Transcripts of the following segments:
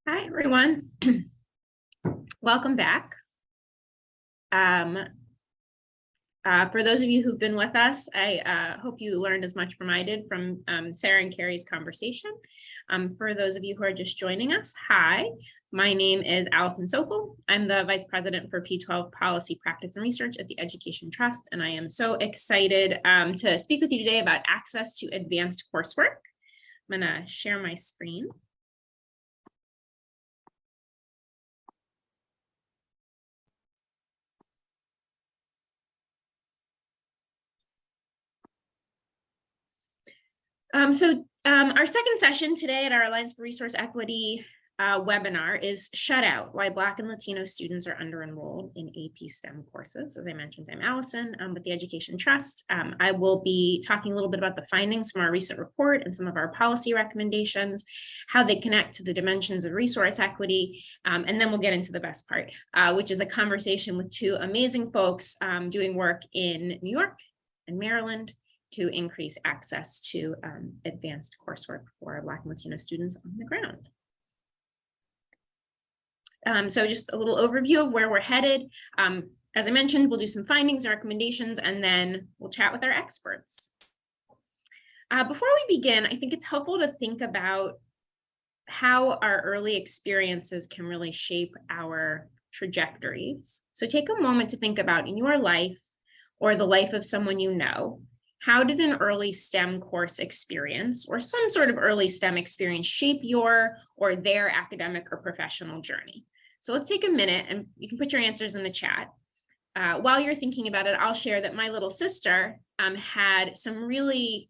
Hi, everyone. Welcome back. For those of you who've been with us, I hope you learned as much from I did from Sarah and Carrie's conversation. For those of you who are just joining us, hi, my name is Allison Sokol. I'm the Vice President for P12 Policy, Practice, and Research at the Education Trust, and I am so excited to speak with you today about access to advanced coursework. I'm going to share my screen. Our second session today at our Alliance for Resource Equity webinar is Shut Out, Why Black and Latino Students Are Under-Enrolled in AP STEM Courses. As I mentioned, I'm Allison with the Education Trust. I will be talking a little bit about the findings from our recent report and some of our policy recommendations, how they connect to the dimensions of resource equity, and then we'll get into the best part, which is a conversation with two amazing folks doing work in New York and Maryland to increase access to advanced coursework for Black and Latino students on the ground. So just a little overview of where we're headed. As I mentioned, we'll do some findings and recommendations, and then we'll chat with our experts. Before we begin, I think it's helpful to think about how our early experiences can really shape our trajectories. So take a moment to think about in your life or the life of someone you know, how did an early STEM course experience or some sort of early STEM experience shape your or their academic or professional journey? So let's take a minute and you can put your answers in the chat. While you're thinking about it, I'll share that my little sister had some really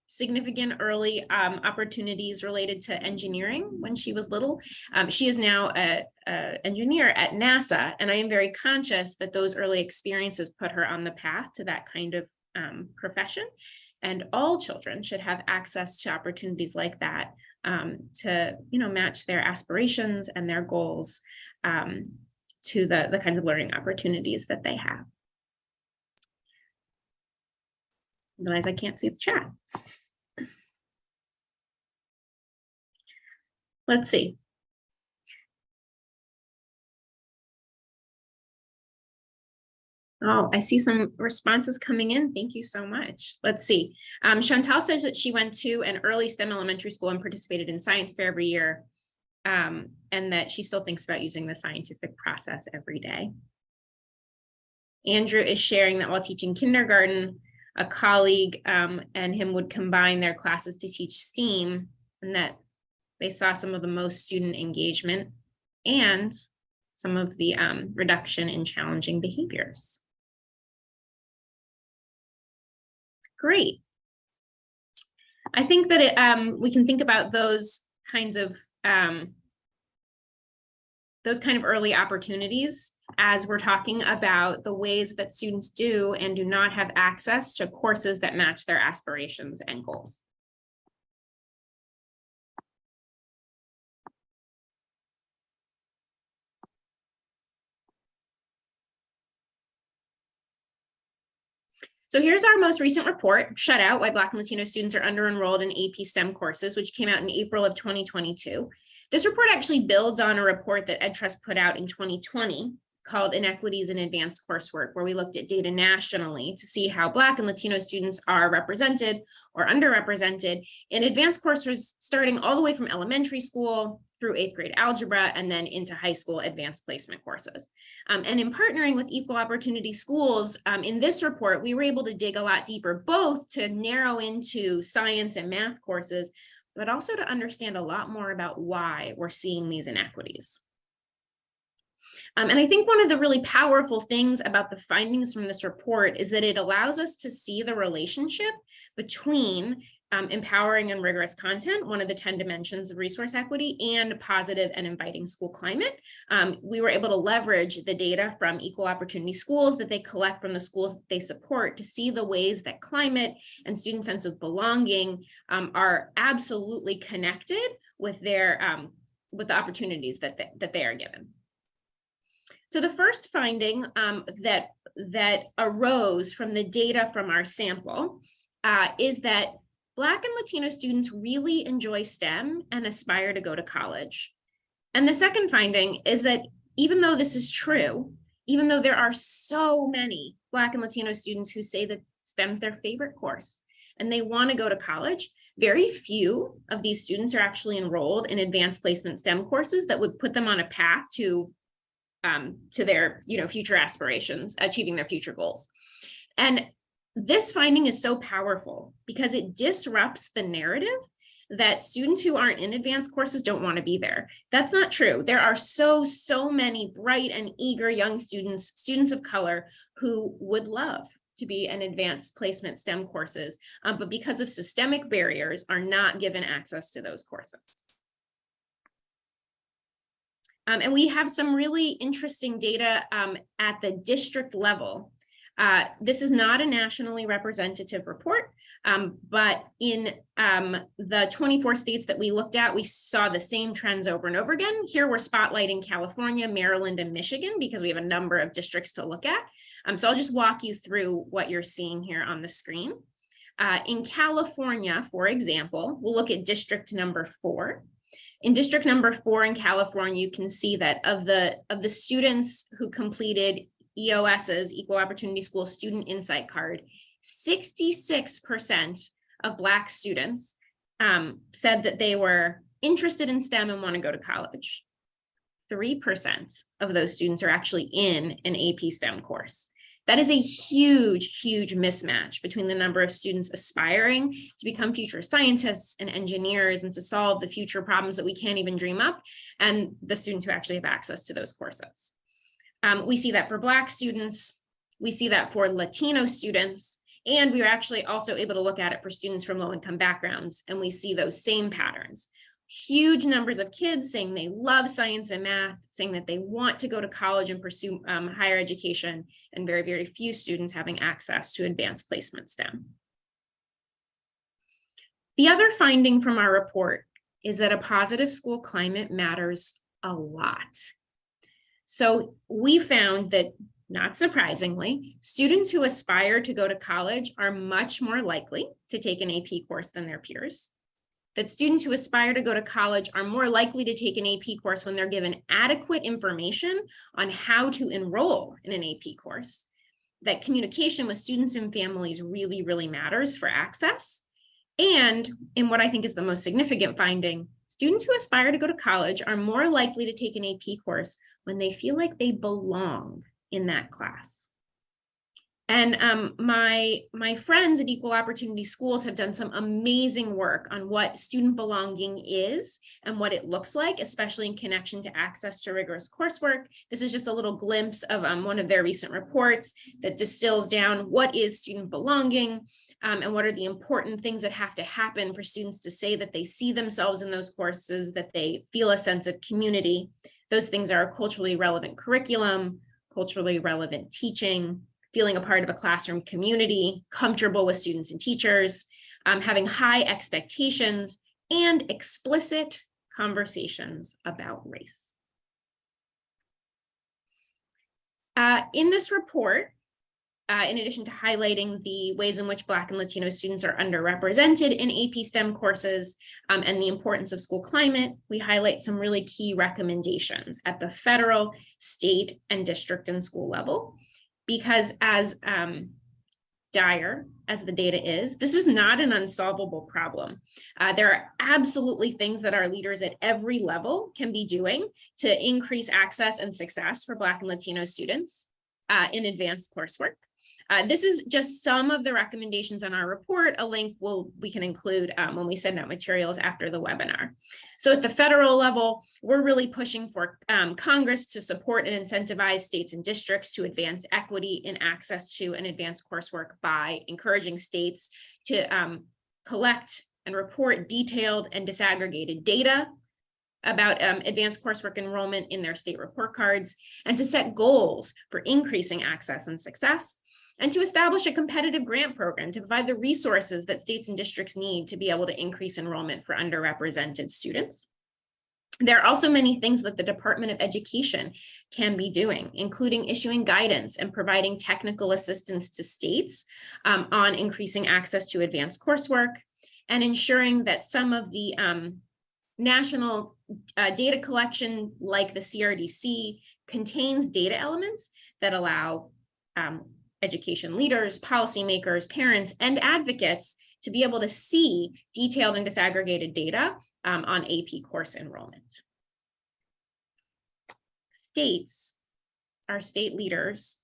significant early opportunities related to engineering when she was little. She is now an engineer at NASA, and I am very conscious that those early experiences put her on the path to that kind of profession, and all children should have access to opportunities like that to match their aspirations and their goals to the kinds of learning opportunities that they have. Otherwise, I can't see the chat. Let's see. Oh, I see some responses coming in. Thank you so much. Let's see. Chantal says that she went to an early STEM elementary school and participated in science fair every year, and that she still thinks about using the scientific process every day. Andrew is sharing that while teaching kindergarten, a colleague and him would combine their classes to teach STEAM, and that they saw some of the most student engagement and some of the reduction in challenging behaviors. Great. I think that we can think about those kind of early opportunities as we're talking about the ways that students do and do not have access to courses that match their aspirations and goals. So here's our most recent report, Shut Out, Why Black and Latino Students Are Under-Enrolled in AP STEM Courses, which came out in April of 2022. This report actually builds on a report that EdTrust put out in 2020 called Inequities in Advanced Coursework, where we looked at data nationally to see how Black and Latino students are represented or underrepresented in advanced courses starting all the way from elementary school through 8th grade algebra and then into high school advanced placement courses. And in partnering with Equal Opportunity Schools, in this report, we were able to dig a lot deeper, both to narrow into science and math courses, but also to understand a lot more about why we're seeing these inequities. And I think one of the really powerful things about the findings from this report is that it allows us to see the relationship between empowering and rigorous content, one of the 10 dimensions of resource equity, and positive and inviting school climate. We were able to leverage the data from Equal Opportunity Schools that they collect from the schools that they support to see the ways that climate and student sense of belonging are absolutely connected with their with the opportunities that they are given. So the first finding that arose from the data from our sample is that Black and Latino students really enjoy STEM and aspire to go to college. And the second finding is that even though this is true, even though there are so many Black and Latino students who say that STEM's their favorite course and they want to go to college, very few of these students are actually enrolled in advanced placement STEM courses that would put them on a path to their future aspirations, achieving their future goals. And this finding is so powerful because it disrupts the narrative that students who aren't in advanced courses don't want to be there. That's not true. There are so many bright and eager young students of color who would love to be in advanced placement STEM courses, but because of systemic barriers are not given access to those courses. And we have some really interesting data at the district level. This is not a nationally representative report, but in the 24 states that we looked at, we saw the same trends over and over again. Here we're spotlighting California, Maryland, and Michigan because we have a number of districts to look at. So I'll just walk you through what you're seeing here on the screen. In California, for example, we'll look at district number 4. In district number 4 in California, you can see that of the students who completed EOS's Equal Opportunity School Student Insight Card, 66% of Black students said that they were interested in STEM and want to go to college. 3% of those students are actually in an AP STEM course. That is a huge mismatch between the number of students aspiring to become future scientists and engineers and to solve the future problems that we can't even dream up, and the students who actually have access to those courses. We see that for Black students, we see that for Latino students, and we were actually also able to look at it for students from low-income backgrounds, and we see those same patterns. Huge numbers of kids saying they love science and math, saying that they want to go to college and pursue higher education, and very few students having access to advanced placement STEM. The other finding from our report is that a positive school climate matters a lot. So we found that, not surprisingly, students who aspire to go to college are much more likely to take an AP course than their peers. That students who aspire to go to college are more likely to take an AP course when they're given adequate information on how to enroll in an AP course. That communication with students and families really matters for access. And in what I think is the most significant finding, students who aspire to go to college are more likely to take an AP course when they feel like they belong in that class. And my friends at Equal Opportunity Schools have done some amazing work on what student belonging is and what it looks like, especially in connection to access to rigorous coursework. This is just a little glimpse of one of their recent reports that distills down what is student belonging and what are the important things that have to happen for students to say that they see themselves in those courses, that they feel a sense of community. Those things are culturally relevant curriculum, culturally relevant teaching, feeling a part of a classroom community, comfortable with students and teachers, having high expectations, and explicit conversations about race. In this report, in addition to highlighting the ways in which Black and Latino students are underrepresented in AP STEM courses and the importance of school climate, we highlight some really key recommendations at the federal, state, and district and school level. Because as dire as the data is, this is not an unsolvable problem. There are absolutely things that our leaders at every level can be doing to increase access and success for Black and Latino students in advanced coursework. This is just some of the recommendations on our report. A link we can include when we send out materials after the webinar. So at the federal level, we're really pushing for Congress to support and incentivize states and districts to advance equity in access to an advanced coursework by encouraging states to collect and report detailed and disaggregated data about advanced coursework enrollment in their state report cards, and to set goals for increasing access and success, and to establish a competitive grant program to provide the resources that states and districts need to be able to increase enrollment for underrepresented students. There are also many things that the Department of Education can be doing, including issuing guidance and providing technical assistance to states on increasing access to advanced coursework, and ensuring that some of the national data collection like the CRDC contains data elements that allow education leaders, policymakers, parents, and advocates to be able to see detailed and disaggregated data on AP course enrollment. Our state leaders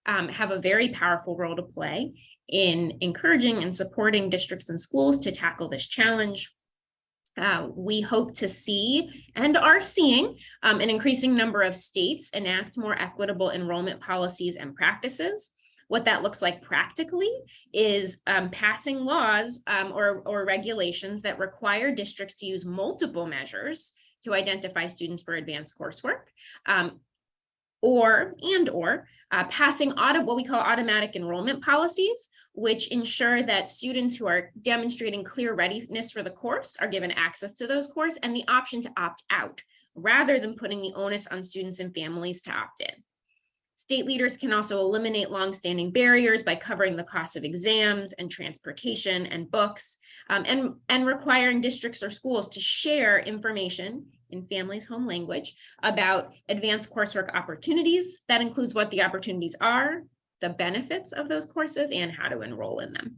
have a very powerful role to play in encouraging and supporting districts and schools to tackle this challenge. We hope to see and are seeing an increasing number of states enact more equitable enrollment policies and practices. What that looks like practically is passing laws or regulations that require districts to use multiple measures to identify students for advanced coursework, or passing what we call automatic enrollment policies, which ensure that students who are demonstrating clear readiness for the course are given access to those courses and the option to opt out, rather than putting the onus on students and families to opt in. State leaders can also eliminate longstanding barriers by covering the cost of exams and transportation and books, and requiring districts or schools to share information in families' home language about advanced coursework opportunities. That includes what the opportunities are, the benefits of those courses, and how to enroll in them.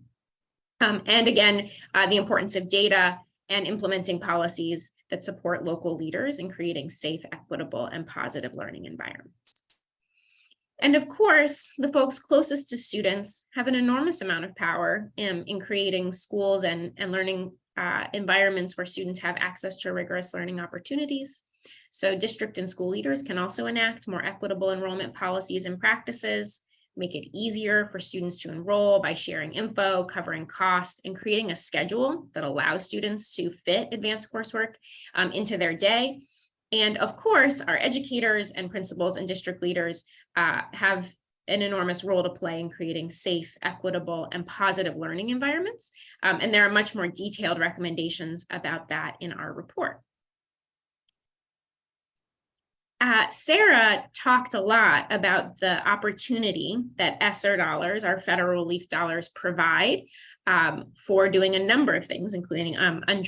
And again, the importance of data and implementing policies that support local leaders in creating safe, equitable, and positive learning environments. And of course, the folks closest to students have an enormous amount of power in creating schools and learning environments where students have access to rigorous learning opportunities. So district and school leaders can also enact more equitable enrollment policies and practices, make it easier for students to enroll by sharing info, covering costs, and creating a schedule that allows students to fit advanced coursework into their day. And of course, our educators and principals and district leaders have an enormous role to play in creating safe, equitable, and positive learning environments. And there are much more detailed recommendations about that in our report. Sarah talked a lot about the opportunity that ESSER dollars, our federal relief dollars, provide for doing a number of things, including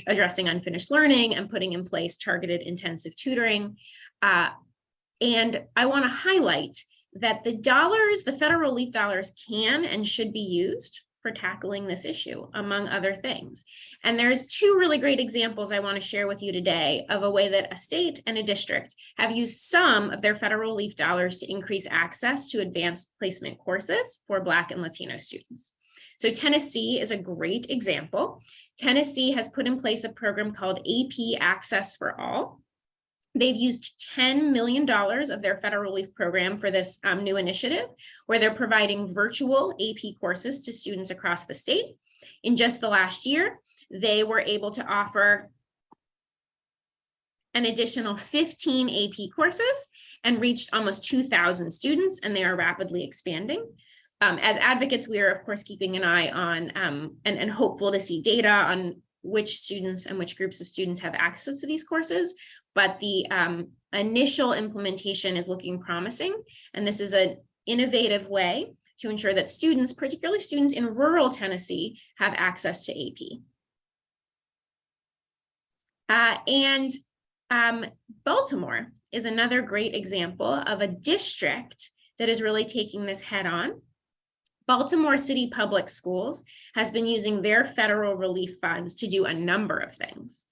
addressing unfinished learning and putting in place targeted intensive tutoring. And I want to highlight that the federal relief dollars can and should be used for tackling this issue, among other things. And there's two really great examples I want to share with you today of a way that a state and a district have used some of their federal relief dollars to increase access to advanced placement courses for Black and Latino students. So Tennessee is a great example. Tennessee has put in place a program called AP Access for All. They've used $10 million of their federal relief program for this new initiative, where they're providing virtual AP courses to students across the state. In just the last year, they were able to offer an additional 15 AP courses and reached almost 2,000 students, and they are rapidly expanding. As advocates, we are, of course, keeping an eye on and hopeful to see data on which students and which groups of students have access to these courses, but the initial implementation is looking promising. And this is an innovative way to ensure that students, particularly students in rural Tennessee, have access to AP. Baltimore is another great example of a district that is really taking this head on. Baltimore City Public Schools has been using their federal relief funds to do a number of things.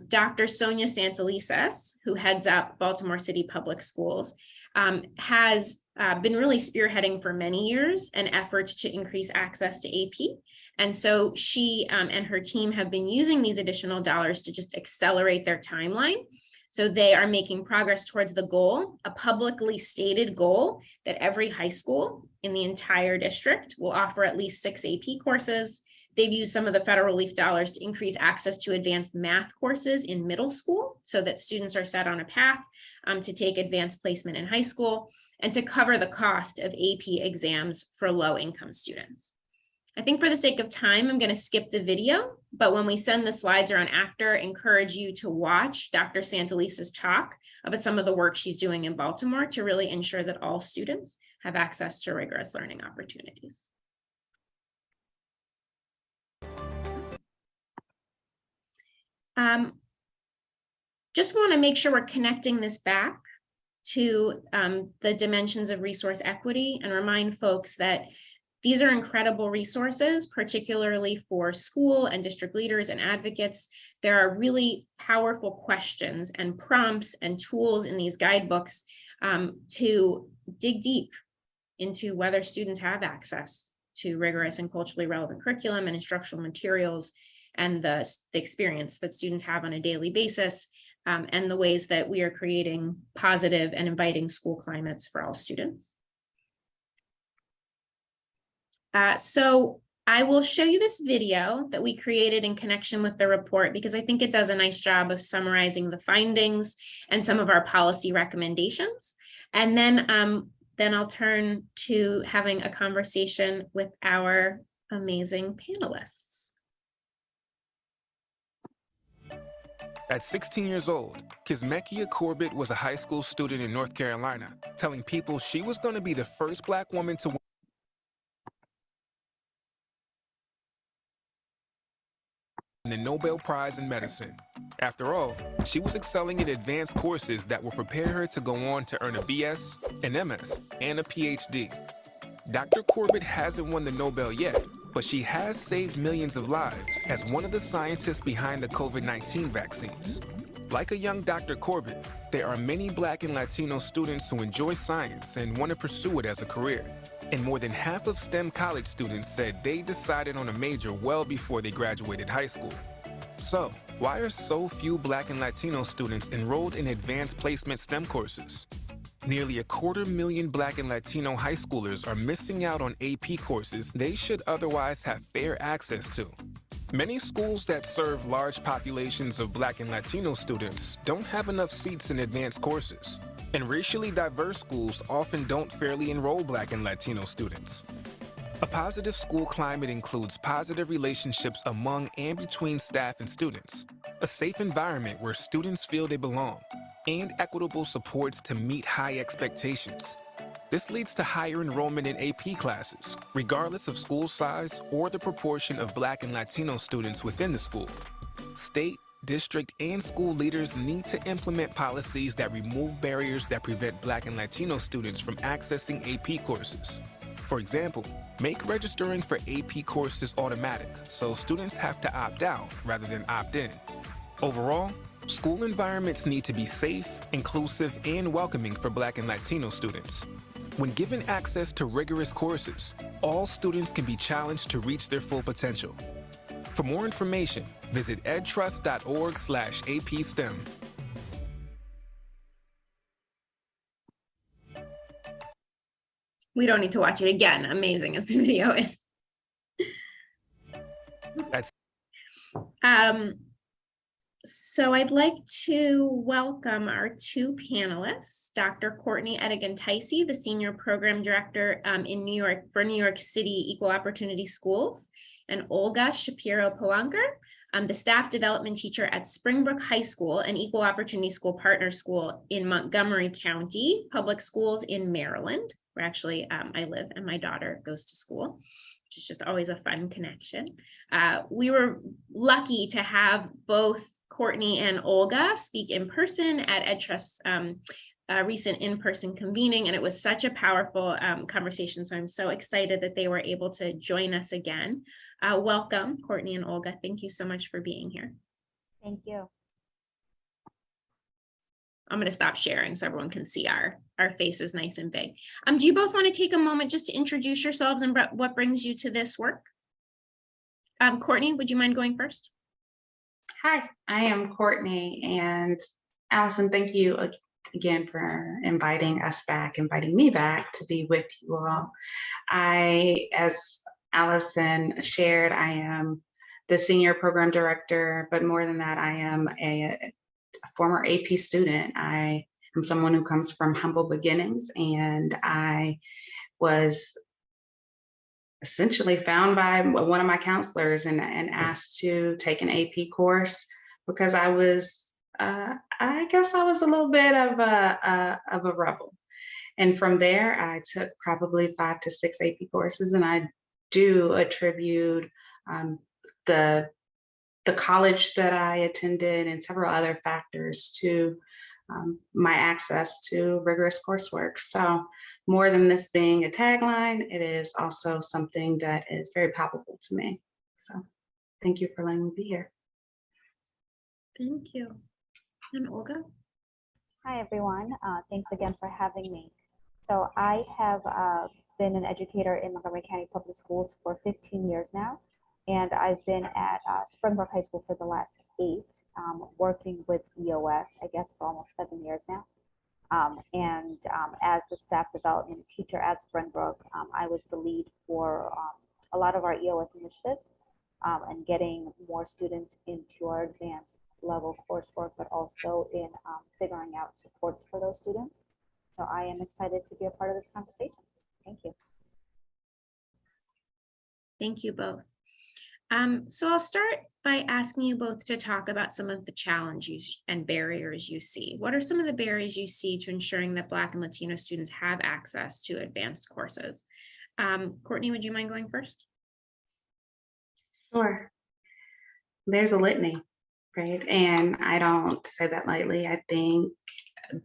Dr. Sonia Santelises, who heads up Baltimore City Public Schools, has been really spearheading for many years an effort to increase access to AP. And so she and her team have been using these additional dollars to just accelerate their timeline. So they are making progress towards the goal, a publicly stated goal, that every high school in the entire district will offer at least 6 AP courses. They've used some of the federal relief dollars to increase access to advanced math courses in middle school so that students are set on a path to take advanced placement in high school, and to cover the cost of AP exams for low-income students. I think for the sake of time, I'm going to skip the video, but when we send the slides around after, encourage you to watch Dr. Santelises' talk about some of the work she's doing in Baltimore to really ensure that all students have access to rigorous learning opportunities. just want to make sure we're connecting this back to the dimensions of resource equity and remind folks that these are incredible resources, particularly for school and district leaders and advocates. There are really powerful questions and prompts and tools in these guidebooks to dig deep into whether students have access to rigorous and culturally relevant curriculum and instructional materials, and the experience that students have on a daily basis, and the ways that we are creating positive and inviting school climates for all students. So I will show you this video that we created in connection with the report, because I think it does a nice job of summarizing the findings and some of our policy recommendations. And then I'll turn to having a conversation with our amazing panelists. At 16 years old, Kismekia Corbett was a high school student in North Carolina, telling people she was going to be the first Black woman to win the Nobel Prize in Medicine. After all, she was excelling in advanced courses that will prepare her to go on to earn a BS, an MS, and a PhD. Dr. Corbett hasn't won the Nobel yet, but she has saved millions of lives as one of the scientists behind the COVID-19 vaccines. Like a young Dr. Corbett, there are many Black and Latino students who enjoy science and want to pursue it as a career. And more than half of STEM college students said they decided on a major well before they graduated high school. So, why are so few Black and Latino students enrolled in advanced placement STEM courses? Nearly 250,000 Black and Latino high schoolers are missing out on AP courses they should otherwise have fair access to. Many schools that serve large populations of Black and Latino students don't have enough seats in advanced courses, and racially diverse schools often don't fairly enroll Black and Latino students. A positive school climate includes positive relationships among and between staff and students, a safe environment where students feel they belong, and equitable supports to meet high expectations. This leads to higher enrollment in AP classes, regardless of school size or the proportion of Black and Latino students within the school. State, district, and school leaders need to implement policies that remove barriers that prevent Black and Latino students from accessing AP courses. For example, make registering for AP courses automatic, so students have to opt out rather than opt in. Overall, school environments need to be safe, inclusive, and welcoming for Black and Latino students. When given access to rigorous courses, all students can be challenged to reach their full potential. For more information, visit edtrust.org/APSTEM. We don't need to watch it again, amazing as the video is. So I'd like to welcome our two panelists, Dr. Courtney Edigan-Ticey, the Senior Program Director in New York for New York City Equal Opportunity Schools, and Olga Shapiro-Polanker, the Staff Development Teacher at Springbrook High School, an Equal Opportunity School Partner School in Montgomery County Public Schools in Maryland, where actually I live and my daughter goes to school, which is just always a fun connection. We were lucky to have both Courtney and Olga speak in person at EdTrust's recent in-person convening, and it was such a powerful conversation. So I'm so excited that they were able to join us again. Welcome, Courtney and Olga. Thank you so much for being here. Thank you. I'm going to stop sharing so everyone can see our faces nice and big. Do you both want to take a moment just to introduce yourselves and what brings you to this work? Courtney, would you mind going first? Hi, I am Courtney, and Allison, thank you again for inviting me back to be with you all. As Allison shared, I am the Senior Program Director, but more than that, I am a former AP student. I am someone who comes from humble beginnings, and I was essentially found by one of my counselors and asked to take an AP course because I was, I guess I was a little bit of a rebel. And from there, I took probably 5 to 6 AP courses, and I do attribute the the college that I attended and several other factors to my access to rigorous coursework. So more than this being a tagline, it is also something that is very palpable to me. So thank you for letting me be here. Thank you. And Olga? Hi, everyone. Thanks again for having me. So I have been an educator in Montgomery County Public Schools for 15 years now, and I've been at Springbrook High School for the last 8, working with EOS, I guess, for almost 7 years now. As the staff development teacher at Springbrook, I was the lead for a lot of our EOS initiatives and getting more students into our advanced level coursework, but also in figuring out supports for those students. So I am excited to be a part of this conversation. Thank you. Thank you both. So I'll start by asking you both to talk about some of the challenges and barriers you see. What are some of the barriers you see to ensuring that Black and Latino students have access to advanced courses? Courtney, would you mind going first? Sure. There's a litany, right? And I don't say that lightly. I think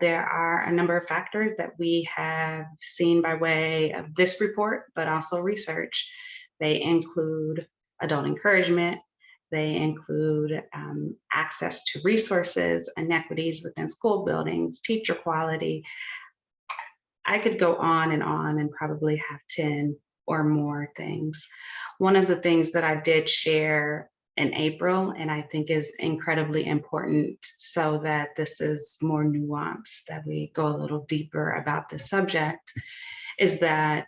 there are a number of factors that we have seen by way of this report, but also research. They include adult encouragement. They include access to resources, inequities within school buildings, teacher quality. I could go on and probably have 10 or more things. One of the things that I did share in April, and I think is incredibly important so that this is more nuanced, that we go a little deeper about the subject, is that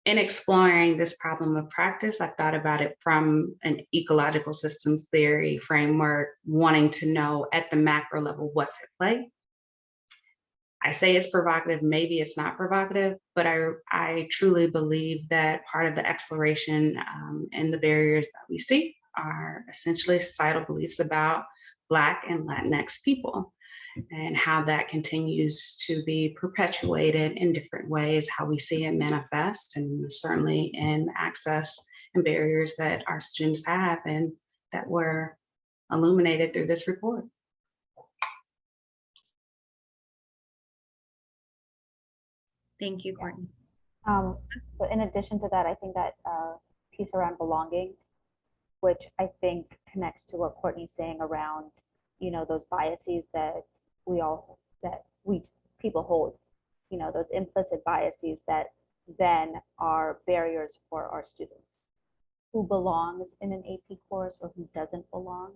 in exploring this problem of practice, I thought about it from an ecological systems theory framework, wanting to know at the macro level what's at play. I say it's provocative, maybe it's not provocative, but I truly believe that part of the exploration and the barriers that we see are essentially societal beliefs about Black and Latinx people and how that continues to be perpetuated in different ways, how we see it manifest, and certainly in access and barriers that our students have and that were illuminated through this report. Thank you, Courtney. But in addition to that, I think that piece around belonging, which I think connects to what Courtney's saying around, you know, those biases that people hold, you know, those implicit biases that then are barriers for our students. Who belongs in an AP course or who doesn't belong?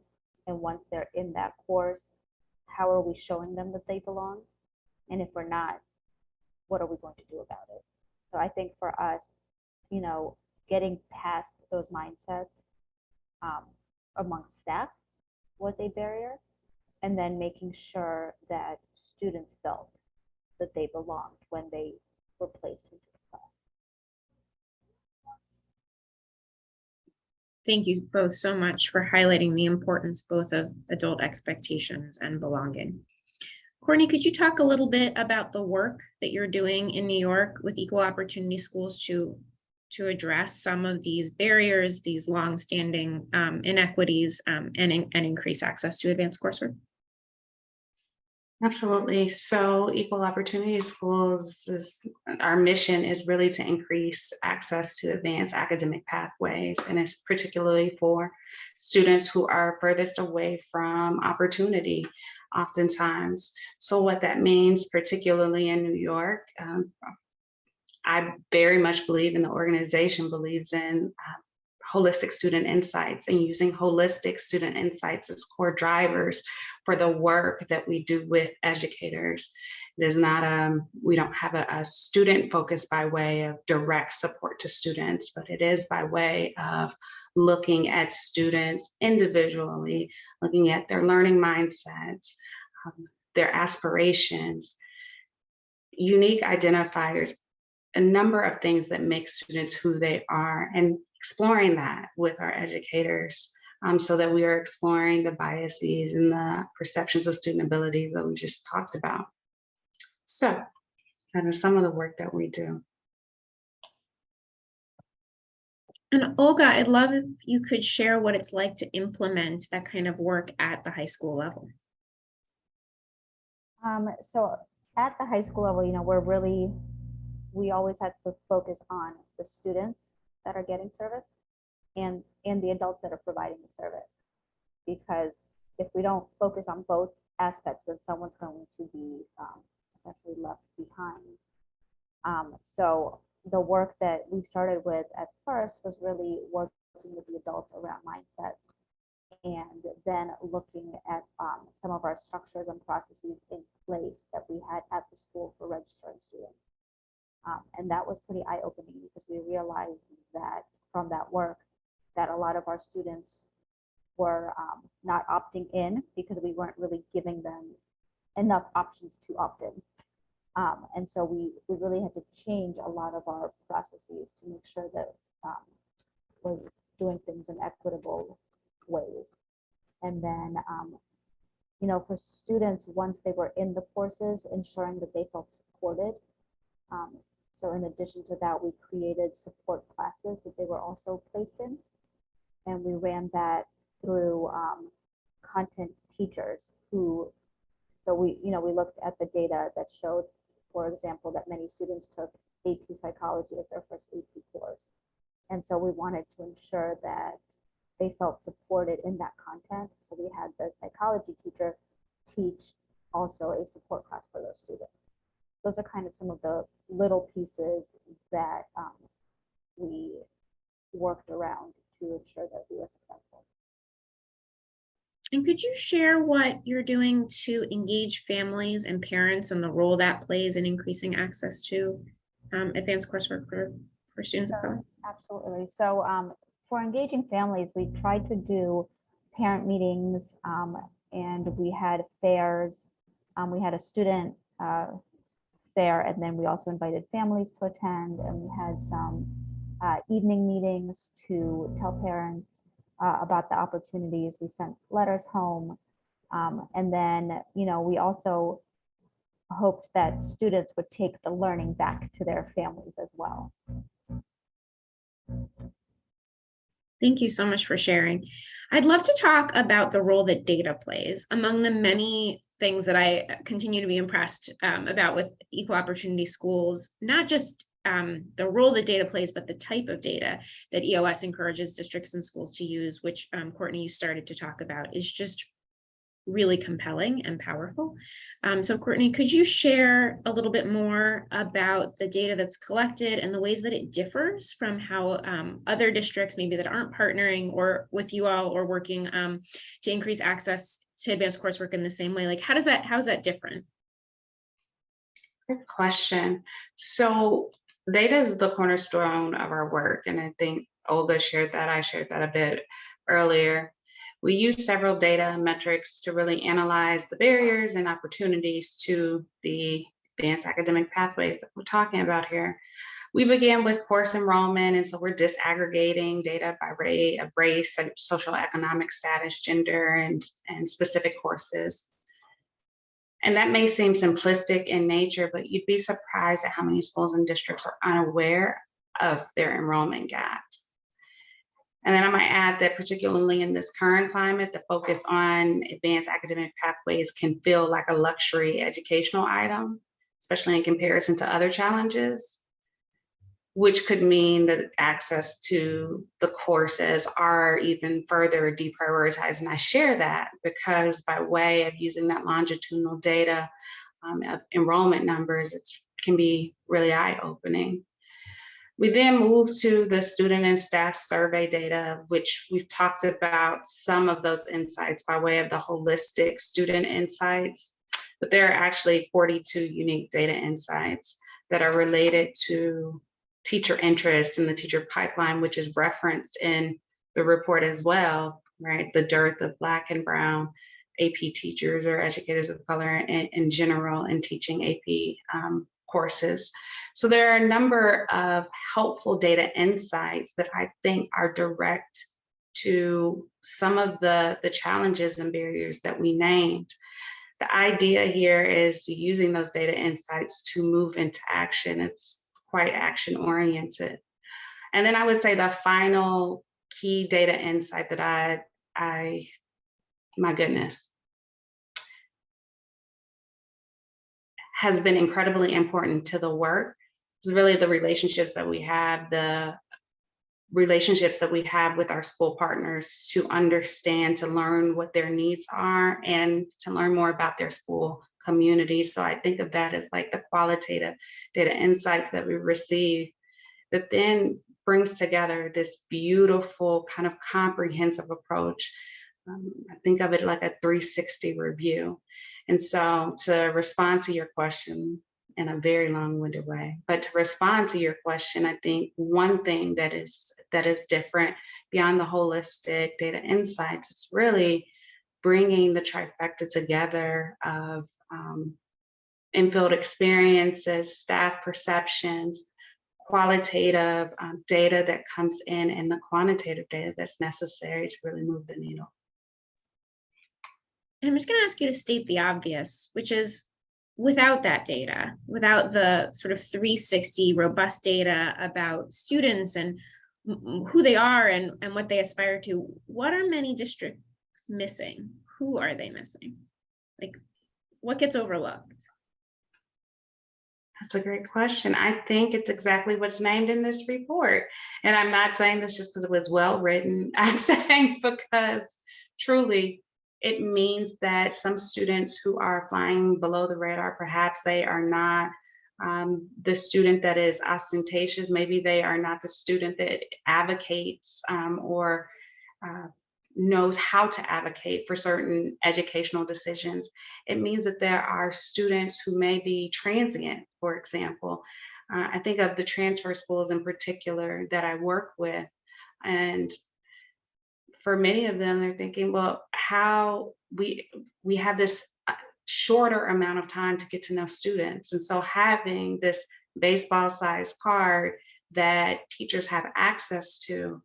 And once they're in that course, how are we showing them that they belong? And if we're not, what are we going to do about it? So I think for us, you know, getting past those mindsets amongst staff was a barrier, and then making sure that students felt that they belonged when they were placed into the class. Thank you both so much for highlighting the importance both of adult expectations and belonging. Courtney, could you talk a little bit about the work that you're doing in New York with equal opportunity schools to address some of these barriers, these longstanding inequities, and increase access to advanced coursework? Absolutely. So equal opportunity schools, our mission is really to increase access to advanced academic pathways, and it's particularly for students who are furthest away from opportunity oftentimes. So what that means, particularly in New York, I very much believe, and the organization believes in holistic student insights and using holistic student insights as core drivers for the work that we do with educators. It is not we don't have a student focus by way of direct support to students, but it is by way of looking at students individually, looking at their learning mindsets, their aspirations, unique identifiers, a number of things that make students who they are, and exploring that with our educators so that we are exploring the biases and the perceptions of student abilities that we just talked about. So that is some of the work that we do. And Olga, I'd love if you could share what it's like to implement that kind of work at the high school level. So at the high school level, we always had to focus on the students that are getting service and the adults that are providing the service. Because if we don't focus on both aspects, then someone's going to be essentially left behind. So the work that we started with at first was really working with the adults around mindset, and then looking at some of our structures and processes in place that we had at the school for registering students. And that was pretty eye-opening because we realized that from that work that a lot of our students were not opting in because we weren't really giving them enough options to opt in. And so we really had to change a lot of our processes to make sure that we're doing things in equitable ways. And then, for students, once they were in the courses, ensuring that they felt supported. So in addition to that, we created support classes that they were also placed in. And we ran that through content teachers so we looked at the data that showed, for example, that many students took AP psychology as their first AP course. And so we wanted to ensure that they felt supported in that content. So we had the psychology teacher teach also a support class for those students. Those are kind of some of the little pieces that we worked around to ensure that we were successful. And could you share what you're doing to engage families and parents and the role that plays in increasing access to advanced coursework for students of color? Absolutely. So for engaging families, we tried to do parent meetings and we had fairs. We had a student fair, and then we also invited families to attend, and we had some evening meetings to tell parents about the opportunities. We sent letters home. And then, we also hoped that students would take the learning back to their families as well. Thank you so much for sharing. I'd love to talk about the role that data plays. Among the many things that I continue to be impressed about with equal opportunity schools, not just the role that data plays, but the type of data that EOS encourages districts and schools to use, which Courtney, you started to talk about, is just really compelling and powerful. So Courtney, could you share a little bit more about the data that's collected and the ways that it differs from how other districts maybe that aren't partnering or with you all or working to increase access to advanced coursework in the same way? Like, how is that different? Good question. So data is the cornerstone of our work. And I think Olga shared that, I shared that a bit earlier. We use several data and metrics to really analyze the barriers and opportunities to the advanced academic pathways that we're talking about here. We began with course enrollment, and so we're disaggregating data by race, social economic status, gender, and specific courses. And that may seem simplistic in nature, but you'd be surprised at how many schools and districts are unaware of their enrollment gaps. And then I might add that particularly in this current climate, the focus on advanced academic pathways can feel like a luxury educational item, especially in comparison to other challenges, which could mean that access to the courses are even further deprioritized. And I share that because by way of using that longitudinal data of enrollment numbers, it can be really eye-opening. We then move to the student and staff survey data, which we've talked about some of those insights by way of the holistic student insights, but there are actually 42 unique data insights that are related to teacher interest in the teacher pipeline, which is referenced in the report as well, right? The dearth of Black and Brown AP teachers or educators of color in general in teaching AP courses. So there are a number of helpful data insights that I think are direct to some of the challenges and barriers that we named. The idea here is using those data insights to move into action. It's quite action oriented. And then I would say the final key data insight that my goodness, has been incredibly important to the work is really the relationships that we have, with our school partners to understand, to learn what their needs are, and to learn more about their school community. So I think of that as like the qualitative data insights that we receive that then brings together this beautiful kind of comprehensive approach. I think of it like a 360 review. And so to respond to your question in a very long-winded way, but to respond to your question, I think one thing that is different beyond the holistic data insights, it's really bringing the trifecta together of in-field experiences, staff perceptions, qualitative data that comes in, and the quantitative data that's necessary to really move the needle. And I'm just going to ask you to state the obvious, which is without that data, without the sort of 360 robust data about students and who they are and what they aspire to, what are many districts missing? Who are they missing? Like, what gets overlooked? That's a great question. I think it's exactly what's named in this report. And I'm not saying this just because it was well written. I'm saying because truly it means that some students who are flying below the radar, perhaps they are not the student that is ostentatious. Maybe they are not the student that advocates or knows how to advocate for certain educational decisions. It means that there are students who may be transient, for example. I think of the transfer schools in particular that I work with, and for many of them, they're thinking, well, how we have this shorter amount of time to get to know students. And so having this baseball-sized card that teachers have access to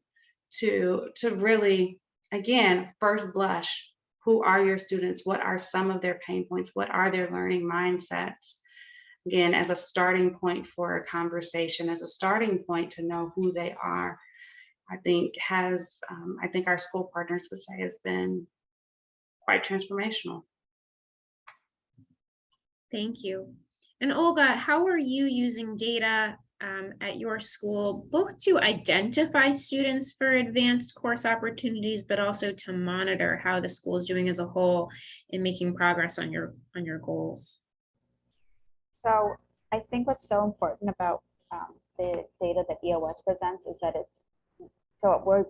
really, again, first blush, who are your students? What are some of their pain points? What are their learning mindsets? Again, as a starting point for a conversation, as a starting point to know who they are, I think our school partners would say has been quite transformational. Thank you. And Olga, how are you using data at your school, both to identify students for advanced course opportunities, but also to monitor how the school is doing as a whole in making progress on your goals? So I think what's so important about the data that EOS presents is that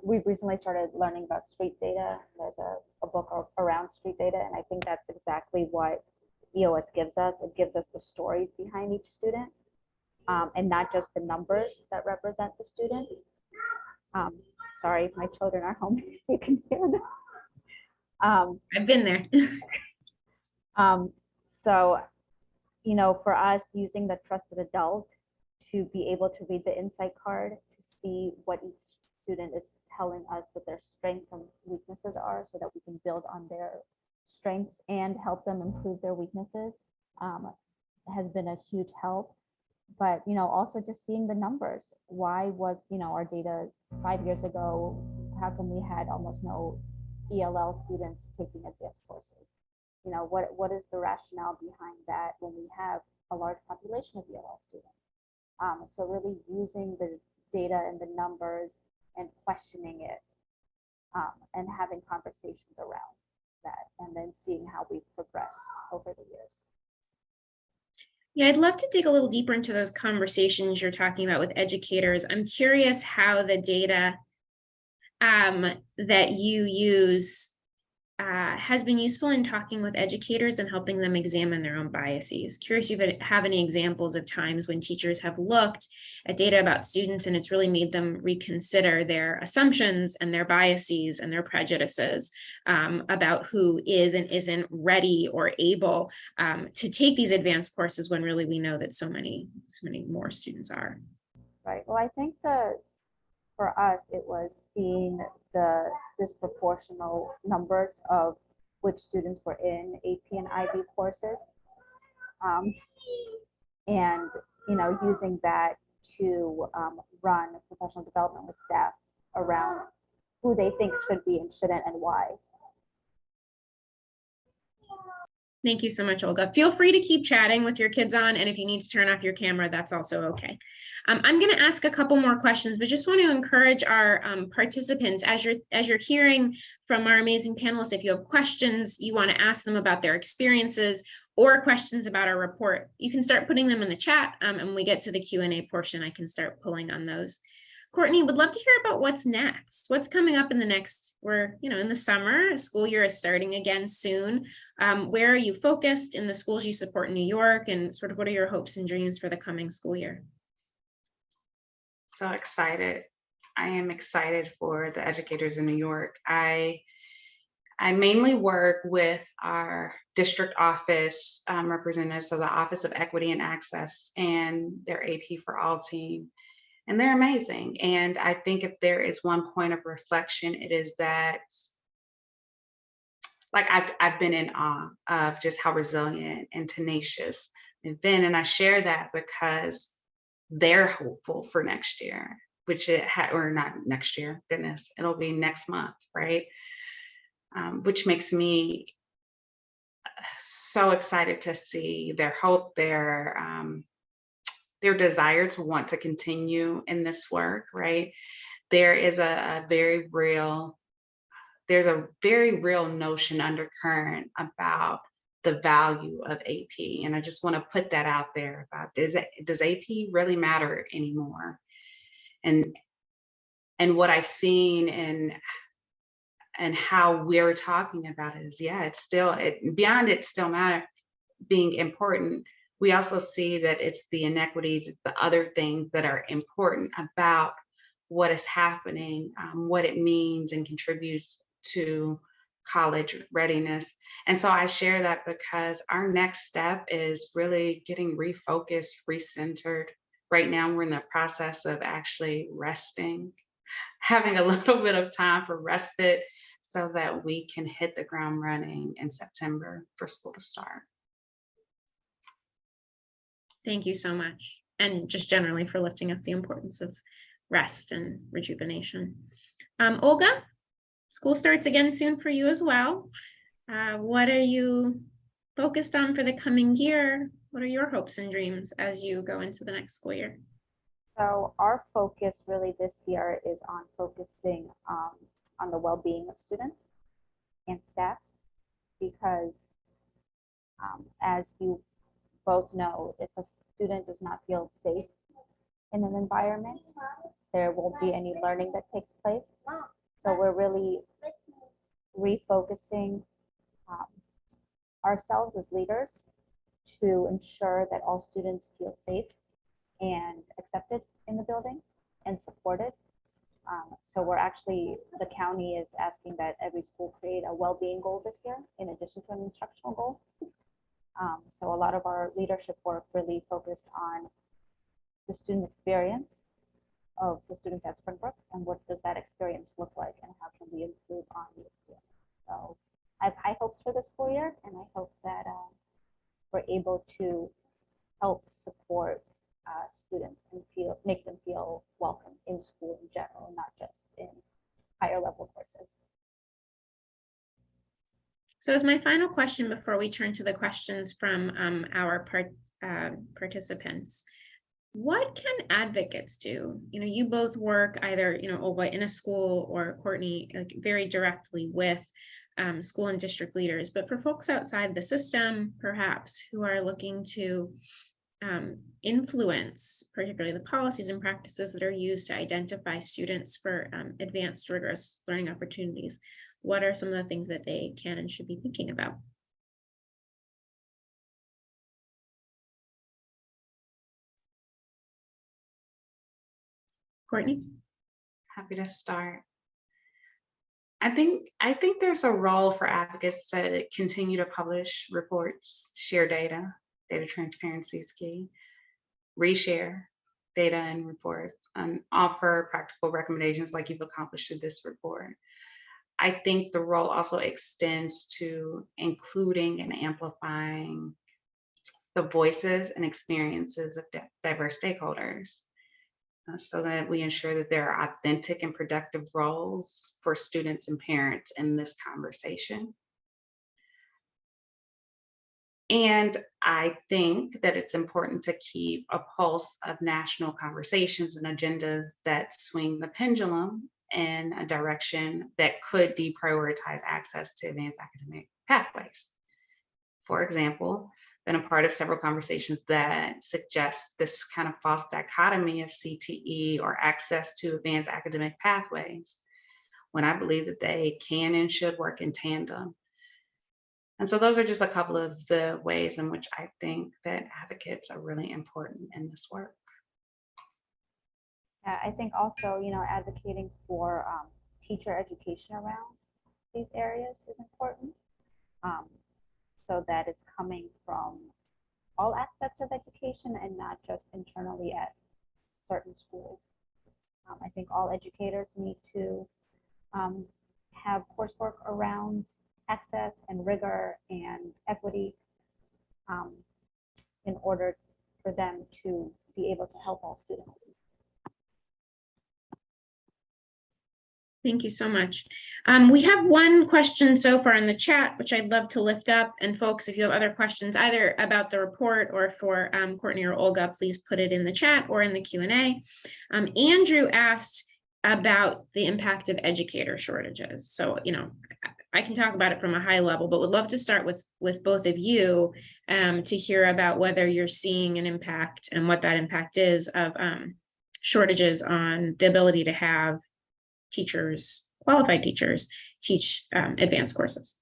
we've recently started learning about street data. There's a book around street data, and I think that's exactly what EOS gives us. It gives us the stories behind each student, and not just the numbers that represent the student. Sorry, my children are home. You can hear them. I've been there. So, for us, using the trusted adult to be able to read the insight card, to see what each student is telling us that their strengths and weaknesses are, so that we can build on their strengths and help them improve their weaknesses, has been a huge help. But also just seeing the numbers. Why was our data 5 years ago? How come we had almost no ELL students taking advanced courses? What is the rationale behind that when we have a large population of ELL students? So really using the data and the numbers and questioning it, and having conversations around that, and then seeing how we've progressed over the years. Yeah, I'd love to dig a little deeper into those conversations you're talking about with educators. I'm curious how the data that you use has been useful in talking with educators and helping them examine their own biases. Curious if you have any examples of times when teachers have looked at data about students and it's really made them reconsider their assumptions and their biases and their prejudices about who is and isn't ready or able to take these advanced courses, when really we know that so many more students are. Right. Well, I think for us, it was seeing the disproportional numbers of which students were in AP and IB courses, and using that to run professional development with staff around who they think should be and shouldn't and why. Thank you so much, Olga. Feel free to keep chatting with your kids on, and if you need to turn off your camera, that's also okay. I'm going to ask a couple more questions, but just want to encourage our participants, as you're hearing from our amazing panelists, if you have questions, you want to ask them about their experiences or questions about our report, you can start putting them in the chat, and when we get to the Q&A portion, I can start pulling on those. Courtney, would love to hear about what's next. What's coming up in the next, we're, in the summer, school year is starting again soon. Where are you focused in the schools you support in New York, and sort of what are your hopes and dreams for the coming school year? So excited. I am excited for the educators in New York. I mainly work with our district office representatives, so the Office of Equity and Access and their AP for All team. And they're amazing. And I think if there is one point of reflection, it is that, like, I've been in awe of just how resilient and tenacious they've been. And I share that because they're hopeful for next year, which or not next year, goodness, it'll be next month, right? Which makes me so excited to see their hope, their desire to want to continue in this work, right? There is a very real notion undercurrent about the value of AP. And I just want to put that out there about, does AP really matter anymore? And what I've seen and how we're talking about it is, yeah, it's still, beyond it still being important, we also see that it's the inequities, it's the other things that are important about what is happening, what it means and contributes to college readiness. And so I share that because our next step is really getting refocused, recentered. Right now, we're in the process of actually resting, having a little bit of time for respite so that we can hit the ground running in September for school to start. Thank you so much. And just generally for lifting up the importance of rest and rejuvenation. Olga, school starts again soon for you as well. What are you focused on for the coming year? What are your hopes and dreams as you go into the next school year? So our focus really this year is on focusing on the well-being of students and staff, because as you both know, if a student does not feel safe in an environment, there won't be any learning that takes place. So we're really refocusing ourselves as leaders to ensure that all students feel safe and accepted in the building and supported. So we're actually, the county is asking that every school create a well-being goal this year in addition to an instructional goal. So a lot of our leadership work really focused on the student experience of the students at Springbrook and what does that experience look like and how can we improve on the experience. So I have high hopes for this school year, and I hope that we're able to help support students and make them feel welcome in school in general, not just in higher level courses. So as my final question before we turn to the questions from our participants, what can advocates do? You both work either, Olga in a school, or Courtney, like very directly with school and district leaders, but for folks outside the system, perhaps, who are looking to influence, particularly the policies and practices that are used to identify students for advanced rigorous learning opportunities, what are some of the things that they can and should be thinking about? Courtney? Happy to start. I think there's a role for advocates to continue to publish reports, share data. Data transparency is key. Reshare data and reports, and offer practical recommendations like you've accomplished through this report. I think the role also extends to including and amplifying the voices and experiences of diverse stakeholders. so that we ensure that there are authentic and productive roles for students and parents in this conversation. And I think that it's important to keep a pulse of national conversations and agendas that swing the pendulum in a direction that could deprioritize access to advanced academic pathways. For example, been a part of several conversations that suggest this kind of false dichotomy of CTE or access to advanced academic pathways, when I believe that they can and should work in tandem. And so those are just a couple of the ways in which I think that advocates are really important in this work. Yeah, I think also, advocating for teacher education around these areas is important, so that it's coming from all aspects of education and not just internally at certain schools. I think all educators need to have coursework around access and rigor and equity in order for them to be able to help all students. Thank you so much. We have one question so far in the chat, which I'd love to lift up. And folks, if you have other questions, either about the report or for Courtney or Olga, please put it in the chat or in the Q&A. Andrew asked about the impact of educator shortages. So, I can talk about it from a high level, but would love to start with both of you to hear about whether you're seeing an impact and what that impact is of shortages on the ability to have teachers, qualified teachers, teach advanced courses.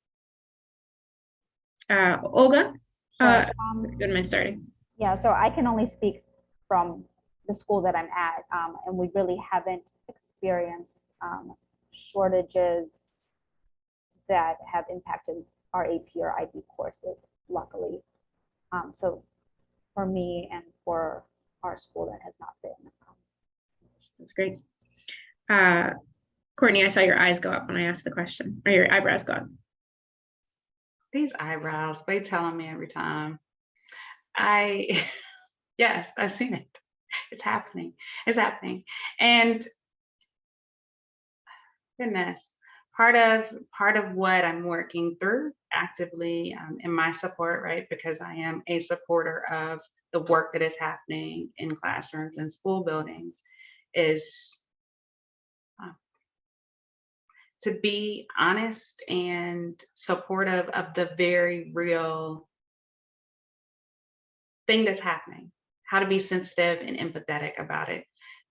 Olga, good mind starting. Yeah, so I can only speak from the school that I'm at, and we really haven't experienced shortages that have impacted our AP or IB courses, luckily. So for me and for our school, that has not been. That's great. Courtney, I saw your eyes go up when I asked the question, or your eyebrows go up. These eyebrows, they tell me every time. Yes, I've seen it. It's happening. It's happening. And goodness, part of what I'm working through actively in my support, right? Because I am a supporter of the work that is happening in classrooms and school buildings, is to be honest and supportive of the very real thing that's happening, how to be sensitive and empathetic about it.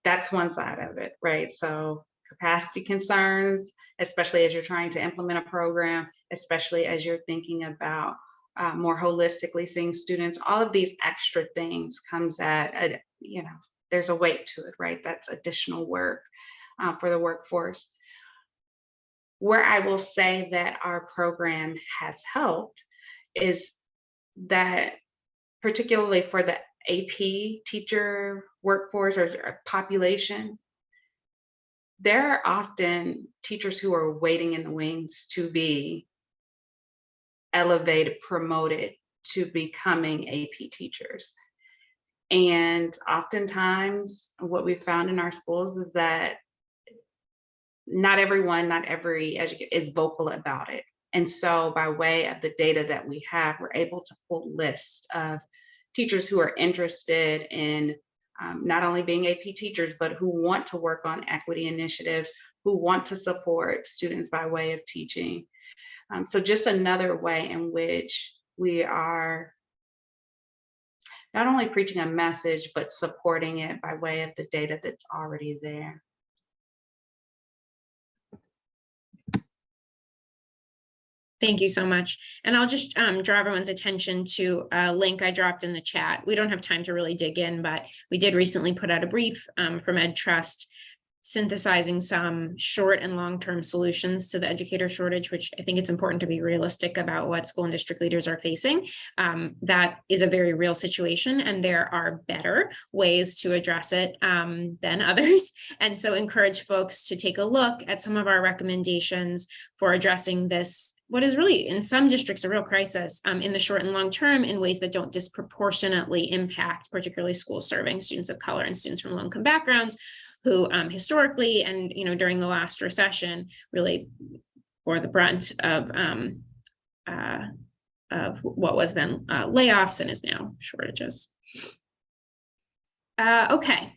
That's one side of it, right? So capacity concerns, especially as you're trying to implement a program, especially as you're thinking about more holistically seeing students, all of these extra things comes at, there's a weight to it, right? That's additional work for the workforce. Where I will say that our program has helped is that, particularly for the AP teacher workforce or population, there are often teachers who are waiting in the wings to be elevated, promoted to becoming AP teachers. And oftentimes what we found in our schools is that not every educator is vocal about it. And so by way of the data that we have, we're able to pull lists of teachers who are interested in not only being AP teachers, but who want to work on equity initiatives, who want to support students by way of teaching. So just another way in which we are not only preaching a message, but supporting it by way of the data that's already there. Thank you so much. And I'll just draw everyone's attention to a link I dropped in the chat. We don't have time to really dig in, but we did recently put out a brief from Ed Trust synthesizing some short and long-term solutions to the educator shortage, which I think it's important to be realistic about what school and district leaders are facing. That is a very real situation, and there are better ways to address it than others. And so encourage folks to take a look at some of our recommendations for addressing this, what is really in some districts a real crisis in the short and long term, in ways that don't disproportionately impact particularly schools serving students of color and students from low-income backgrounds, who historically and during the last recession really bore the brunt of what was then layoffs and is now shortages. Okay,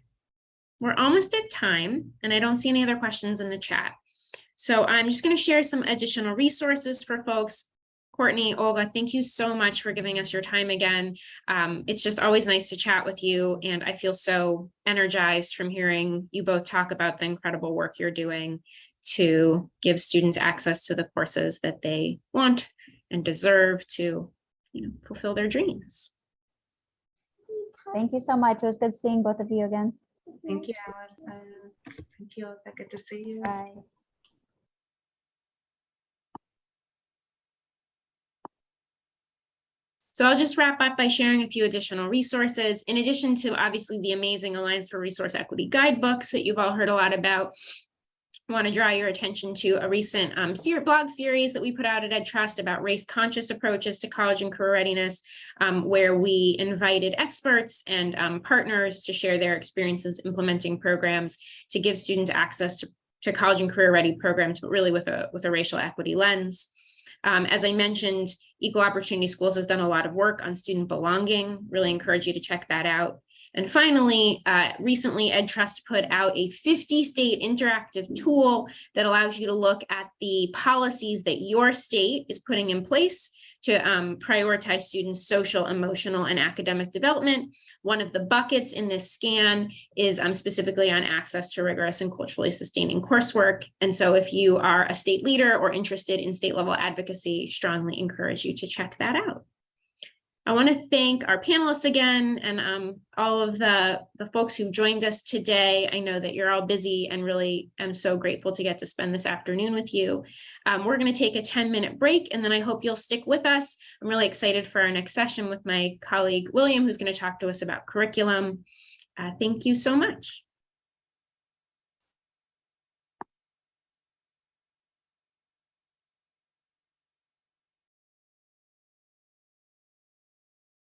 we're almost at time, and I don't see any other questions in the chat. So I'm just going to share some additional resources for folks. Courtney, Olga, thank you so much for giving us your time again. It's just always nice to chat with you, and I feel so energized from hearing you both talk about the incredible work you're doing to give students access to the courses that they want and deserve to, fulfill their dreams. Thank you so much. It was good seeing both of you again. Thank you, Allison. Thank you. Good to see you. Bye. So I'll just wrap up by sharing a few additional resources. In addition to obviously the amazing Alliance for Resource Equity guidebooks that you've all heard a lot about, I want to draw your attention to a recent blog series that we put out at EdTrust about race-conscious approaches to college and career readiness, where we invited experts and partners to share their experiences implementing programs to give students access to college and career ready programs, but really with a racial equity lens. As I mentioned, Equal Opportunity Schools has done a lot of work on student belonging. Really encourage you to check that out. And finally, recently EdTrust put out a 50-state interactive tool that allows you to look at the policies that your state is putting in place to prioritize students' social, emotional, and academic development. One of the buckets in this scan is specifically on access to rigorous and culturally sustaining coursework. And so if you are a state leader or interested in state level advocacy, strongly encourage you to check that out. I want to thank our panelists again and all of the folks who've joined us today. I know that you're all busy and really am so grateful to get to spend this afternoon with you. We're going to take a 10-minute break, and then I hope you'll stick with us. I'm really excited for our next session with my colleague, William, who's going to talk to us about curriculum. Thank you so much.